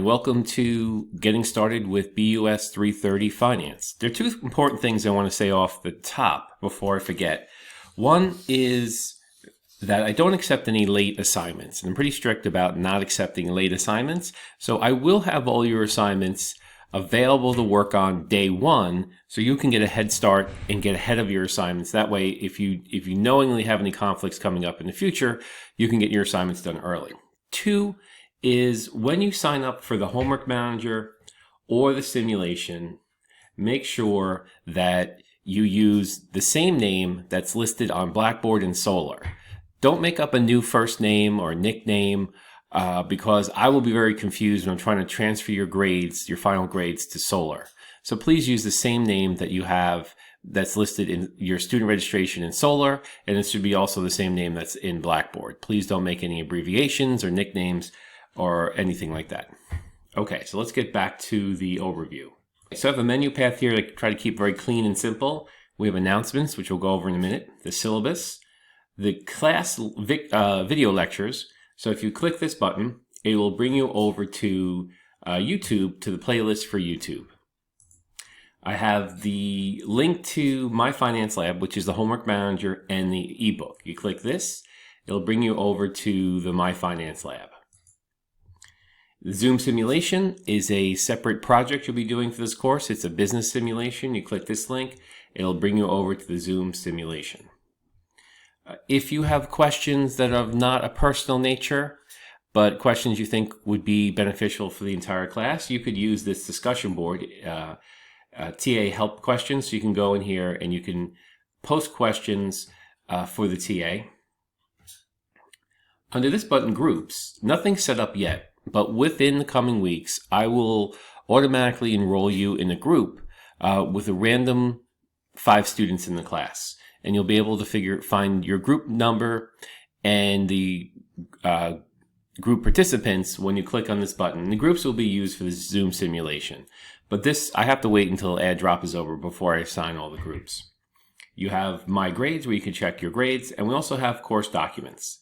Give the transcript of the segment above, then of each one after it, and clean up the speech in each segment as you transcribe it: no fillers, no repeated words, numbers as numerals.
and welcome to Getting Started with BUS330 Finance. There are two important things I want to say off the top before I forget. One is that I don't accept any late assignments, and I'm pretty strict about not accepting late assignments. So I will have all your assignments available to work on day one, so you can get a head start and get ahead of your assignments. That way, if you knowingly have any conflicts coming up in the future, you can get your assignments done early. Two is when you sign up for the homework manager or the simulation, make sure that you use the same name that's listed on Blackboard and Solar. Don't make up a new first name or nickname because I will be very confused when I'm trying to transfer your grades, your final grades, to Solar. So please use the same name that you have that's listed in your student registration in Solar, and it should be also the same name that's in Blackboard. Please don't make any abbreviations or nicknames or anything like that. Okay, so let's get back to the overview. So I have a menu path here to try to keep very clean and simple. We have announcements, which we'll go over in a minute, the syllabus, the class video lectures. So if you click this button, it will bring you over to YouTube, to the playlist for YouTube. I have the link to My Finance Lab, which is the homework manager and the ebook. You click this, it'll bring you over to the My Finance Lab. The Zoom simulation is a separate project you'll be doing for this course. It's a business simulation. You click this link, it'll bring you over to the Zoom simulation. If you have questions that are of not a personal nature, but questions you think would be beneficial for the entire class, you could use this discussion board, TA help questions. So you can go in here and you can post questions for the TA. Under this button, groups, nothing's set up yet. But within the coming weeks, I will automatically enroll you in a group with a random 5 students in the class. And you'll be able to find your group number and the group participants when you click on this button. The groups will be used for the Zoom simulation. But this, I have to wait until add drop is over before I assign all the groups. You have My Grades, where you can check your grades, and we also have course documents.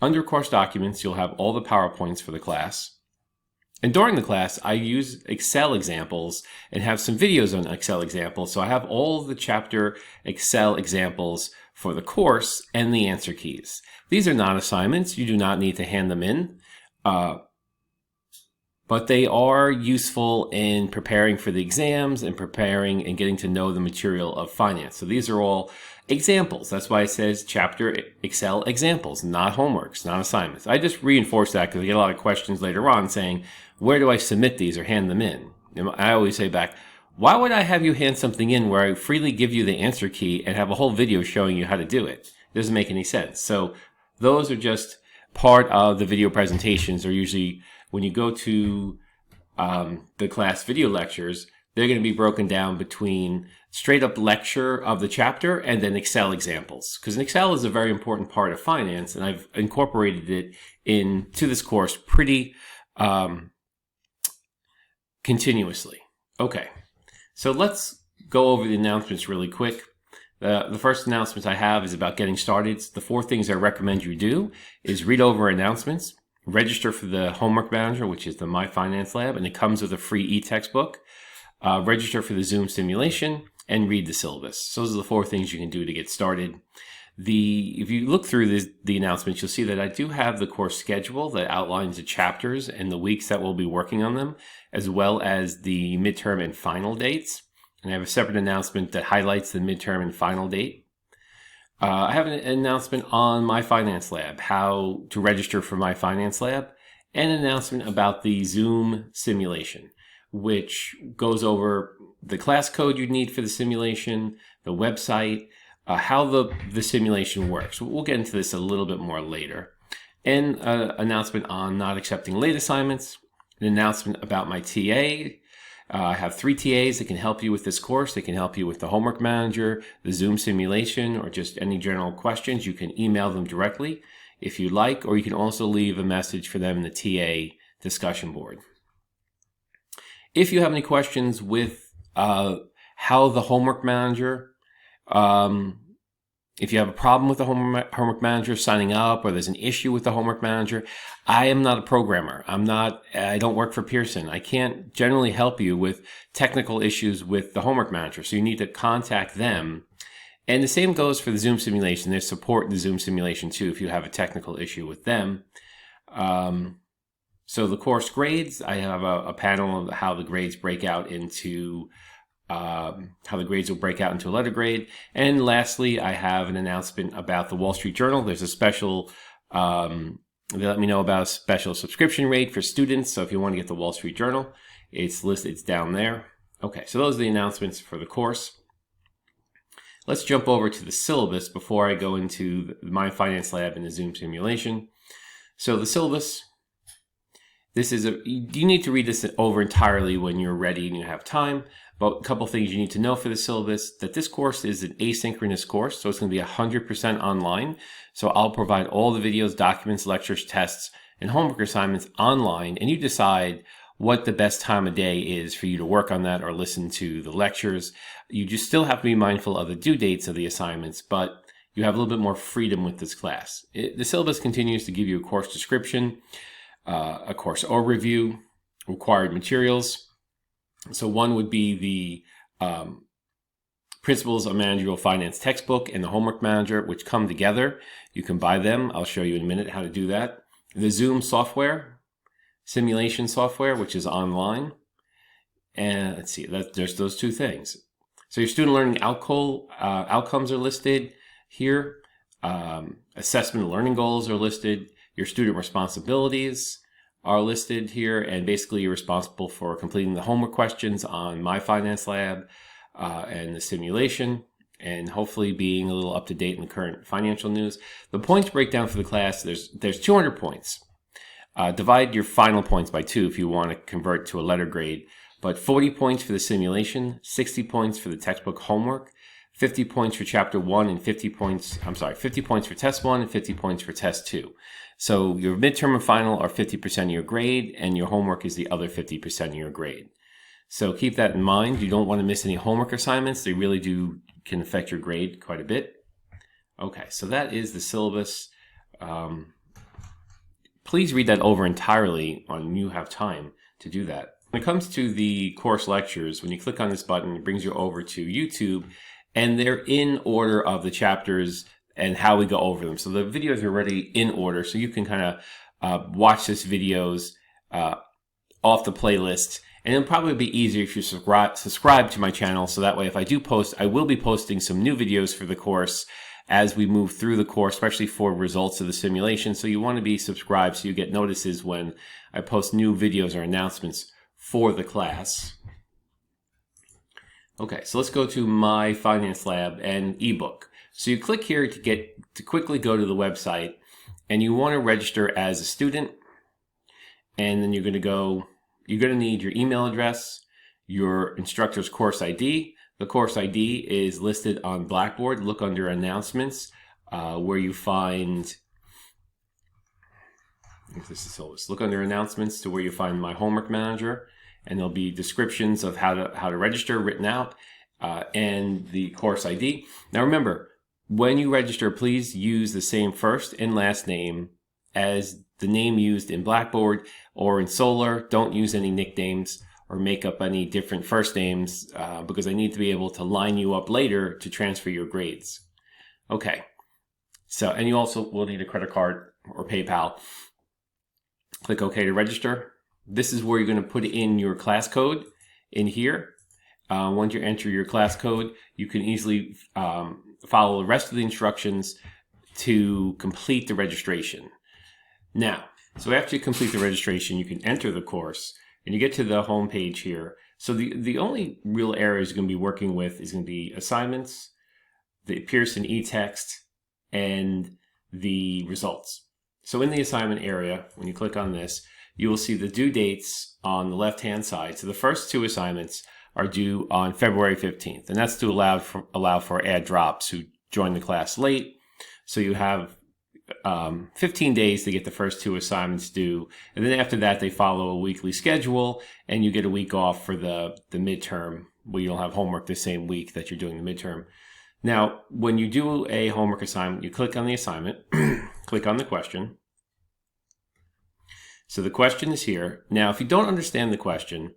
Under course documents, you'll have all the PowerPoints for the class. And during the class, I use Excel examples and have some videos on Excel examples. So I have all the chapter Excel examples for the course and the answer keys. These are not assignments. You do not need to hand them in. But they are useful in preparing for the exams and preparing and getting to know the material of finance. So these are all examples. That's why it says chapter Excel examples, not homeworks, not assignments. I just reinforce that because I get a lot of questions later on saying, where do I submit these or hand them in? And I always say back, why would I have you hand something in where I freely give you the answer key and have a whole video showing you how to do it? It doesn't make any sense. So those are just part of the video presentations. Are usually when you go to the class video lectures, they're going to be broken down between straight up lecture of the chapter and then Excel examples. Because Excel is a very important part of finance, and I've incorporated it into this course pretty continuously. Okay, so let's go over the announcements really quick. The first announcement I have is about getting started. The 4 things I recommend you do is read over announcements, register for the homework manager, which is the My Finance Lab, and it comes with a free e-textbook. Register for the Zoom simulation, and read the syllabus. So those are the 4 things you can do to get started. If you look through the announcements, you'll see that I do have the course schedule that outlines the chapters and the weeks that we'll be working on them, as well as the midterm and final dates. And I have a separate announcement that highlights the midterm and final date. I have an announcement on My Finance Lab, how to register for My Finance Lab, and an announcement about the Zoom simulation, which goes over the class code you need for the simulation, the website, how the simulation works. We'll get into this a little bit more later. And an announcement on not accepting late assignments, an announcement about my TA. I have 3 TAs that can help you with this course. They can help you with the homework manager, the Zoom simulation, or just any general questions. You can email them directly if you like, or you can also leave a message for them in the TA discussion board. If you have any questions with how the homework manager If you have a problem with the homework manager signing up, or there's an issue with the homework manager, I am not a programmer. I don't work for Pearson. I can't generally help you with technical issues with the homework manager. So you need to contact them. And the same goes for the Zoom simulation. There's support in the Zoom simulation too if you have a technical issue with them. So the course grades, I have a panel of how the grades break out into how the grades will break out into a letter grade. And lastly, I have an announcement about the Wall Street Journal. There's a special, they let me know about a special subscription rate for students. So if you want to get the Wall Street Journal, it's listed, it's down there. Okay, so those are the announcements for the course. Let's jump over to the syllabus before I go into my finance lab and the Zoom simulation. So the syllabus, you need to read this over entirely when you're ready and you have time. But a couple things you need to know for the syllabus, that this course is an asynchronous course, so it's going to be 100% online. So I'll provide all the videos, documents, lectures, tests, and homework assignments online, and you decide what the best time of day is for you to work on that or listen to the lectures. You just still have to be mindful of the due dates of the assignments, but you have a little bit more freedom with this class. The syllabus continues to give you a course description, a course overview, required materials. So one would be the Principles of Managerial Finance textbook and the Homework Manager, which come together. You can buy them. I'll show you in a minute how to do that. The Zoom software, simulation software, which is online. And let's see, there's those two things. So your student learning outcomes are listed here. Assessment and learning goals are listed. Your student responsibilities are listed here, and basically you're responsible for completing the homework questions on My Finance Lab and the simulation, and hopefully being a little up to date in the current financial news. The points breakdown for the class, there's 200 points. Divide your final points by 2 if you want to convert to a letter grade, but 40 points for the simulation, 60 points for the textbook homework, 50 points for chapter 1 and 50 points for test 1 and 50 points for test 2. So your midterm and final are 50% of your grade, and your homework is the other 50% of your grade. So keep that in mind. You don't want to miss any homework assignments. They really can affect your grade quite a bit. Okay, so that is the syllabus. Please read that over entirely when you have time to do that. When it comes to the course lectures, when you click on this button, it brings you over to YouTube, and they're in order of the chapters and how we go over them. So the videos are already in order, so you can kind of watch this videos off the playlist. And it'll probably be easier if you subscribe to my channel, so that way if I do post, I will be posting some new videos for the course as we move through the course, especially for results of the simulation. So you want to be subscribed so you get notices when I post new videos or announcements for the class. Okay, so let's go to My Finance Lab and ebook. So you click here to quickly go to the website, and you want to register as a student, and then you're going to need your email address, your instructor's course ID. The course ID is listed on Blackboard. Look under announcements where you find, look under announcements to where you find My Homework Manager, and there'll be descriptions of how to register written out and the course ID. Now remember, when you register, please use the same first and last name as the name used in Blackboard or in Solar. Don't use any nicknames or make up any different first names because I need to be able to line you up later to transfer your grades. Okay, so, and you also will need a credit card or PayPal. Click OK to register. This is where you're going to put in your class code in here. Once you enter your class code, you can easily follow the rest of the instructions to complete the registration. Now, so after you complete the registration, you can enter the course, and you get to the home page here. So the only real areas you're going to be working with is going to be assignments, the Pearson e-text, and the results. So in the assignment area, when you click on this, you will see the due dates on the left-hand side. So the first 2 assignments are due on February 15th, and that's to allow for add drops who join the class late. So you have 15 days to get the first 2 assignments due, and then after that they follow a weekly schedule, and you get a week off for the midterm, where you'll have homework the same week that you're doing the midterm. Now, when you do a homework assignment, you click on the assignment, click on the question. So the question is here. Now, if you don't understand the question,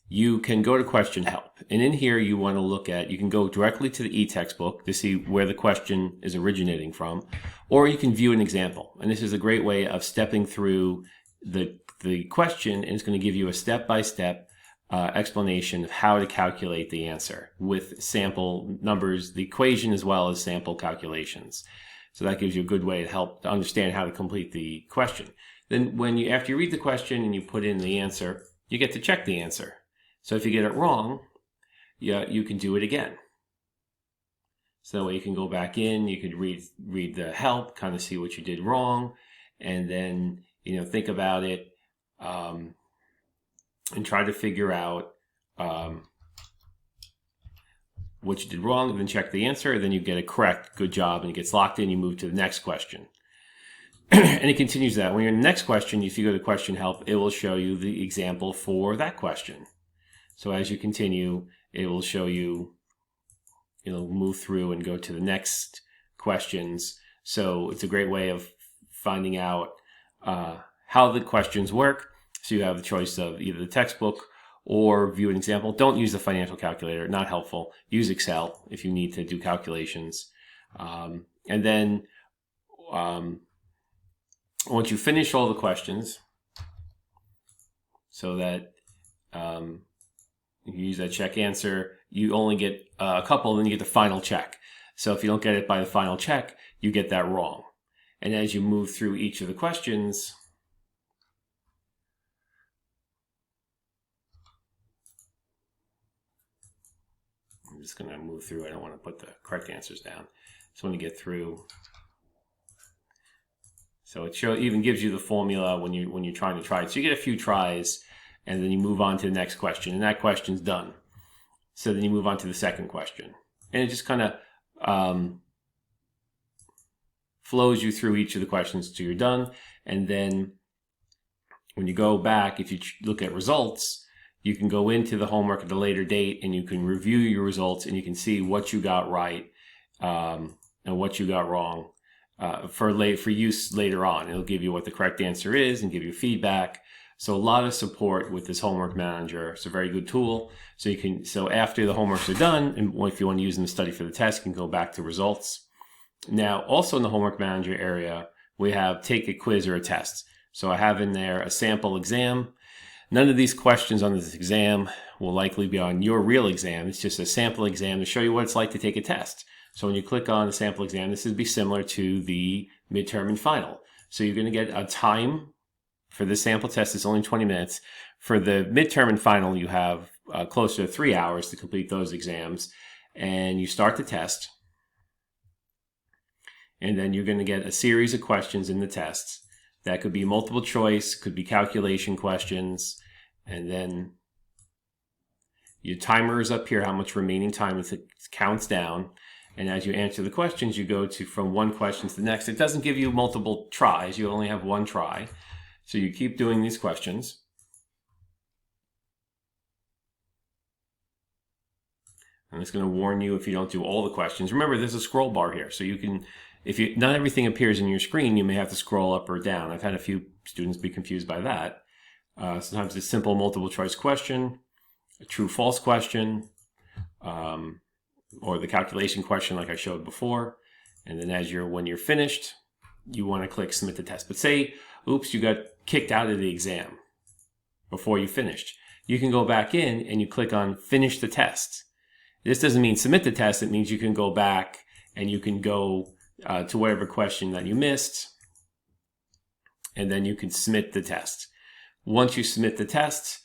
you can go to question help. And in here, you want to look at, you can go directly to the e-textbook to see where the question is originating from, or you can view an example. And this is a great way of stepping through the question, and it's going to give you a step-by-step explanation of how to calculate the answer with sample numbers, the equation, as well as sample calculations. So that gives you a good way to help to understand how to complete the question. Then after you read the question and you put in the answer, you get to check the answer. So if you get it wrong, you can do it again. So that way you can go back in, you could read the help, kind of see what you did wrong, and then think about it and try to figure out what you did wrong, and then check the answer, and then you get it correct, good job, and it gets locked in, you move to the next question. And it continues that. When you're in the next question, if you go to question help, it will show you the example for that question. So as you continue, it will show you, it'll move through and go to the next questions. So it's a great way of finding out how the questions work. So you have the choice of either the textbook or view an example. Don't use the financial calculator, not helpful. Use Excel if you need to do calculations. And then once you finish all the questions, so that you use that check answer, you only get a couple, and then you get the final check. So if you don't get it by the final check, you get that wrong. And as you move through each of the questions, I'm just going to move through. I don't want to put the correct answers down. Just want to get through. So it even gives you the formula when you're trying to try it. So you get a few tries, and then you move on to the next question, and that question's done. So then you move on to the second question, and it just kind of flows you through each of the questions till you're done. And then when you go back, if you look at results, you can go into the homework at a later date, and you can review your results, and you can see what you got right and what you got wrong. For use later on. It'll give you what the correct answer is and give you feedback. So a lot of support with this homework manager. It's a very good tool. So after the homeworks are done, and if you want to use them to study for the test, you can go back to results. Now, also in the homework manager area, we have take a quiz or a test. So I have in there a sample exam. None of these questions on this exam will likely be on your real exam. It's just a sample exam to show you what it's like to take a test. So when you click on the sample exam, this would be similar to the midterm and final. So you're going to get a time for the sample test. It's only 20 minutes. For the midterm and final, you have closer to 3 hours to complete those exams. And you start the test. And then you're going to get a series of questions in the test. That could be multiple choice, could be calculation questions. And then your timer is up here, how much remaining time it counts down. And as you answer the questions, you go from one question to the next. It doesn't give you multiple tries. You only have one try. So you keep doing these questions. And it's going to warn you if you don't do all the questions. Remember, there's a scroll bar here. So you can, not everything appears in your screen, you may have to scroll up or down. I've had a few students be confused by that. Sometimes it's a simple multiple choice question, a true-false question, or the calculation question like I showed before. And then when you're finished, you want to click submit the test. But say, oops, you got kicked out of the exam before you finished. You can go back in and you click on finish the test. This doesn't mean submit the test. It means you can go back and you can go to whatever question that you missed, and then you can submit the test. Once you submit the test,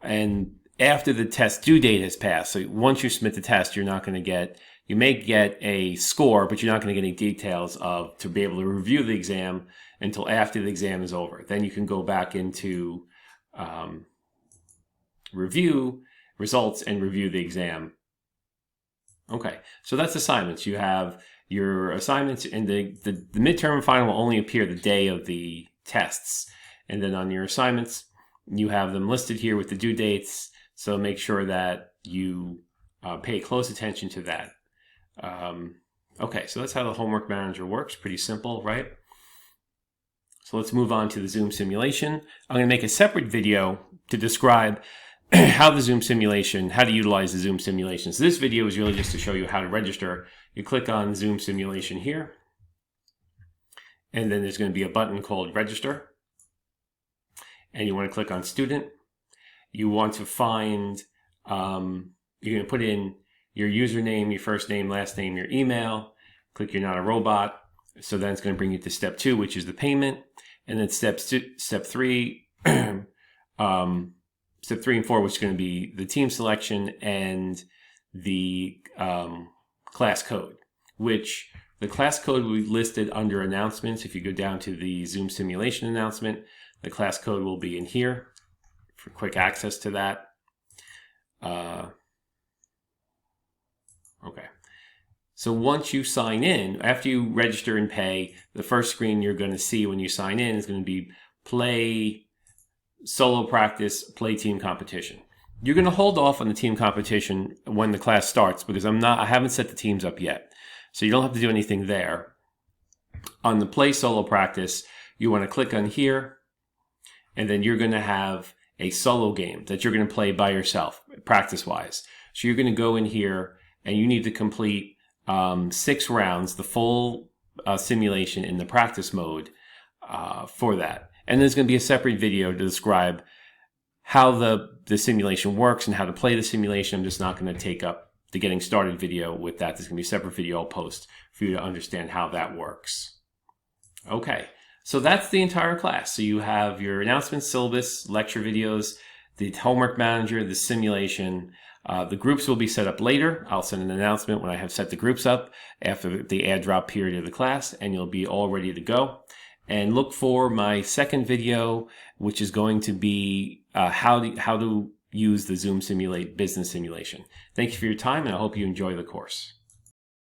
and after the test due date has passed, so once you submit the test, you may get a score, but you're not going to get any details to be able to review the exam until after the exam is over. Then you can go back into review results and review the exam. Okay, so that's assignments. You have your assignments, and the midterm and final will only appear the day of the tests. And then on your assignments, you have them listed here with the due dates. So make sure that you pay close attention to that. Okay, so that's how the homework manager works. Pretty simple, right? So let's move on to the Zoom simulation. I'm going to make a separate video to describe how the Zoom simulation, how to utilize the Zoom simulation. So this video is really just to show you how to register. You click on Zoom simulation here, and then there's going to be a button called register. And you want to click on student. You want to find, you're going to put in your username, your first name, last name, your email. Click You're Not a Robot. So then it's going to bring you to step 2, which is the payment. And then step 3, step 3 and 4, which is going to be the team selection and the class code, which the class code will be listed under announcements. If you go down to the Zoom simulation announcement, the class code will be in here for quick access to that. Okay. So once you sign in, after you register and pay, the first screen you're going to see when you sign in is going to be play solo practice, play team competition. You're going to hold off on the team competition when the class starts because I haven't set the teams up yet. So you don't have to do anything there. On the play solo practice, you want to click on here, and then you're going to have a solo game that you're going to play by yourself, practice-wise. So you're going to go in here, and you need to complete 6 rounds, the full simulation in the practice mode for that. And there's going to be a separate video to describe how the simulation works and how to play the simulation. I'm just not going to take up the getting started video with that. There's going to be a separate video I'll post for you to understand how that works. Okay, so that's the entire class. So you have your announcements, syllabus, lecture videos, the homework manager, the simulation. The groups will be set up later. I'll send an announcement when I have set the groups up after the add drop period of the class, and you'll be all ready to go. And look for my second video, which is going to be how to use the Zoom Simulate business simulation. Thank you for your time, and I hope you enjoy the course.